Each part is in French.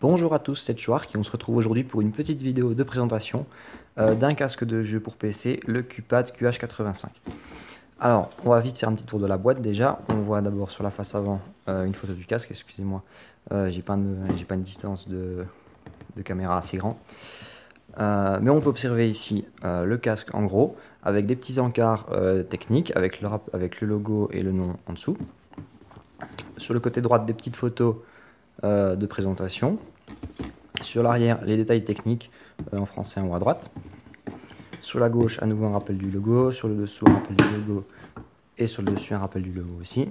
Bonjour à tous, c'est Chouark et on se retrouve aujourd'hui pour une petite vidéo de présentation d'un casque de jeu pour PC, le QPAD QH85. Alors, on va vite faire un petit tour de la boîte déjà. On voit d'abord sur la face avant une photo du casque, excusez-moi, j'ai pas une distance de caméra assez grand. Mais on peut observer ici le casque en gros, avec des petits encarts techniques, avec le logo et le nom en dessous. Sur le côté droit, des petites photos de présentation. Sur l'arrière, les détails techniques en français en haut à droite. Sur la gauche, à nouveau un rappel du logo. Sur le dessous, un rappel du logo. Et sur le dessus, un rappel du logo aussi.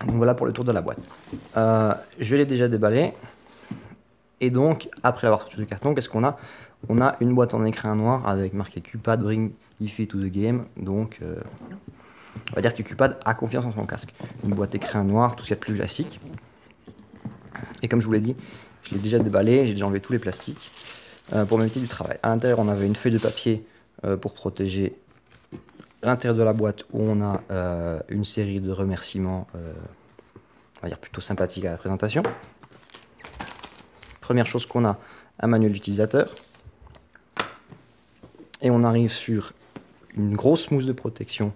Donc voilà pour le tour de la boîte. Je l'ai déjà déballé. Et donc, après l'avoir sorti du carton, qu'est-ce qu'on a? On a une boîte en écrin noir avec marqué QPAD Bring Hi-Fi to the Game. Donc, on va dire que QPAD a confiance en son casque. Une boîte écrin noir, tout ce qu'il y a de plus classique. Et comme je vous l'ai dit, je l'ai déjà déballé, j'ai déjà enlevé tous les plastiques pour m'éviter du travail. À l'intérieur, on avait une feuille de papier pour protéger l'intérieur de la boîte où on a une série de remerciements, on va dire plutôt sympathiques à la présentation. Première chose qu'on a, un manuel d'utilisateur. Et on arrive sur une grosse mousse de protection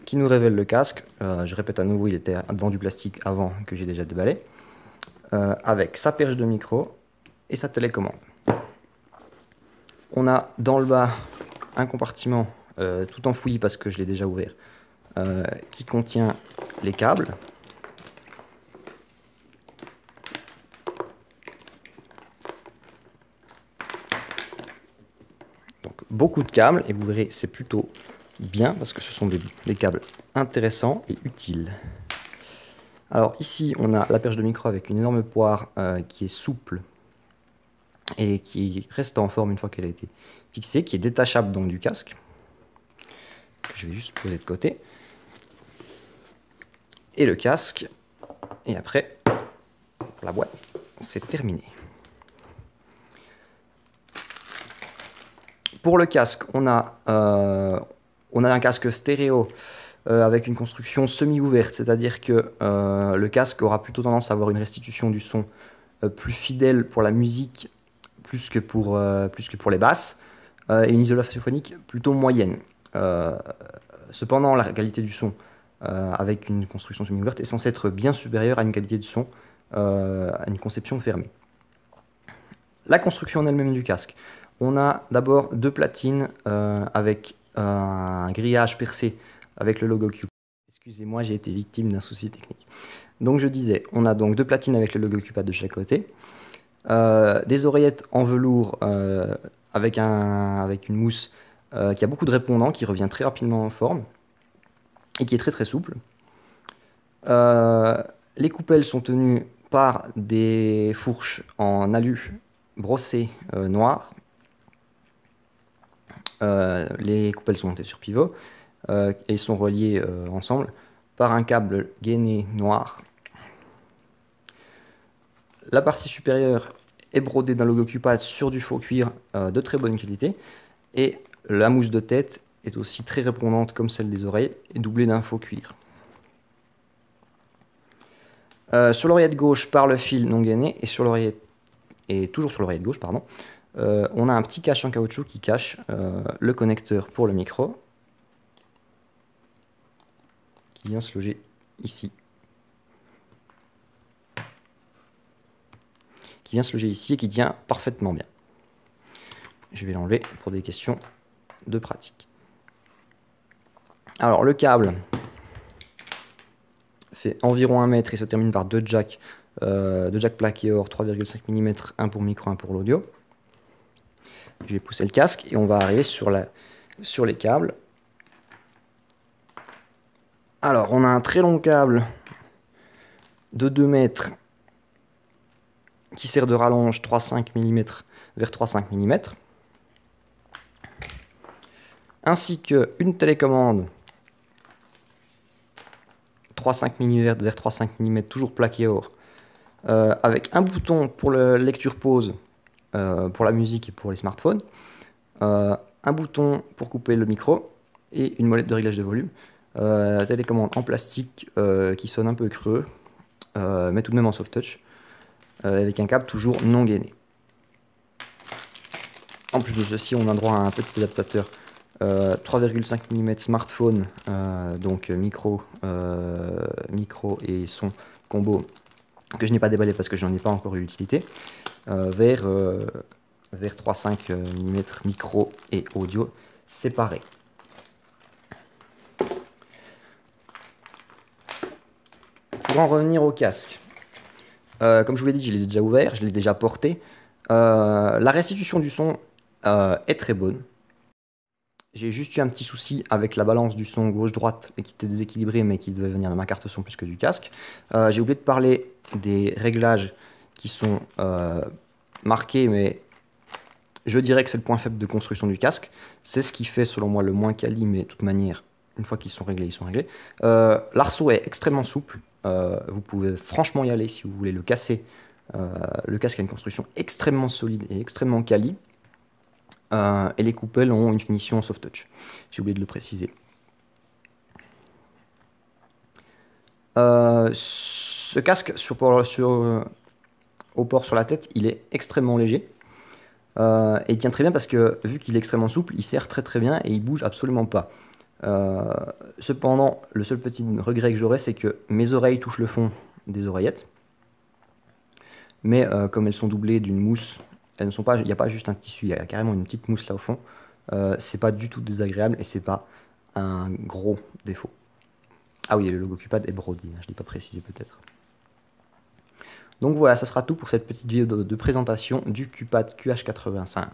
qui nous révèle le casque. Je répète à nouveau, il était dans du plastique avant que j'ai déjà déballé. Avec sa perche de micro et sa télécommande. On a dans le bas un compartiment tout enfoui parce que je l'ai déjà ouvert, qui contient les câbles. Donc beaucoup de câbles et vous verrez c'est plutôt bien parce que ce sont des câbles intéressants et utiles. Alors ici, on a la perche de micro avec une énorme poire qui est souple et qui reste en forme une fois qu'elle a été fixée, qui est détachable donc du casque, que je vais juste poser de côté. Et le casque, et après, la boîte, c'est terminé. Pour le casque, on a un casque stéréo avec une construction semi-ouverte, c'est-à-dire que le casque aura plutôt tendance à avoir une restitution du son plus fidèle pour la musique, plus que pour les basses, et une isolation phonique plutôt moyenne. Cependant, la qualité du son avec une construction semi-ouverte est censée être bien supérieure à une qualité du son à une conception fermée. La construction en elle-même du casque. On a d'abord deux platines avec un grillage percé avec le logo QPAD. Excusez-moi, j'ai été victime d'un souci technique. Donc je disais, on a donc deux platines avec le logo QPAD de chaque côté, des oreillettes en velours avec une mousse qui a beaucoup de répondants, qui revient très rapidement en forme et qui est très très souple. Les coupelles sont tenues par des fourches en alu brossé noir. Les coupelles sont montées sur pivot et sont reliées ensemble par un câble gainé noir. La partie supérieure est brodée d'un logo QPAD sur du faux cuir de très bonne qualité et la mousse de tête est aussi très répondante comme celle des oreilles et doublée d'un faux cuir. Sur l'oreillette gauche par le fil non gainé et toujours sur l'oreillette gauche, pardon, on a un petit cache en caoutchouc qui cache le connecteur pour le micro qui vient se loger ici. Qui vient se loger ici et qui tient parfaitement bien. Je vais l'enlever pour des questions de pratique. Alors le câble fait environ 1 mètre et se termine par deux jacks plaqués or 3,5 mm, un pour micro, un pour l'audio. Je vais pousser le casque et on va arriver sur les câbles. Alors on a un très long câble de 2 mètres qui sert de rallonge 3,5 mm vers 3,5 mm, ainsi qu'une télécommande 3,5 mm vers 3,5 mm, toujours plaqué or, avec un bouton pour la lecture pause pour la musique et pour les smartphones, un bouton pour couper le micro et une molette de réglage de volume. Télécommande en plastique qui sonne un peu creux, mais tout de même en soft touch. avec un câble toujours non gainé. En plus de ceci, on a droit à un petit adaptateur 3,5 mm smartphone, donc micro et son combo, que je n'ai pas déballé parce que je n'en ai pas encore eu l'utilité, vers 3,5 mm micro et audio séparés. Pour en revenir au casque, comme je vous l'ai dit, je l'ai déjà ouvert, je l'ai déjà porté. La restitution du son est très bonne. J'ai juste eu un petit souci avec la balance du son gauche-droite qui était déséquilibrée mais qui devait venir de ma carte son plus que du casque. J'ai oublié de parler des réglages qui sont marqués, mais je dirais que c'est le point faible de construction du casque. C'est ce qui fait selon moi le moins quali, mais de toute manière, une fois qu'ils sont réglés, ils sont réglés. L'arceau est extrêmement souple. Vous pouvez franchement y aller si vous voulez le casser. Le casque a une construction extrêmement solide et extrêmement quali. Et les coupelles ont une finition soft touch. J'ai oublié de le préciser. Ce casque au port sur la tête, il est extrêmement léger. Et il tient très bien parce que vu qu'il est extrêmement souple, il serre très très bien et il bouge absolument pas. Cependant, le seul petit regret que j'aurais, c'est que mes oreilles touchent le fond des oreillettes. Mais comme elles sont doublées d'une mousse, elles ne sont pas, il n'y a pas juste un tissu, il y a carrément une petite mousse là au fond. C'est pas du tout désagréable et c'est pas un gros défaut. Ah oui, le logo Cupad est brodé, je ne l'ai pas précisé peut-être. Donc voilà, ça sera tout pour cette petite vidéo de présentation du Cupad QH85.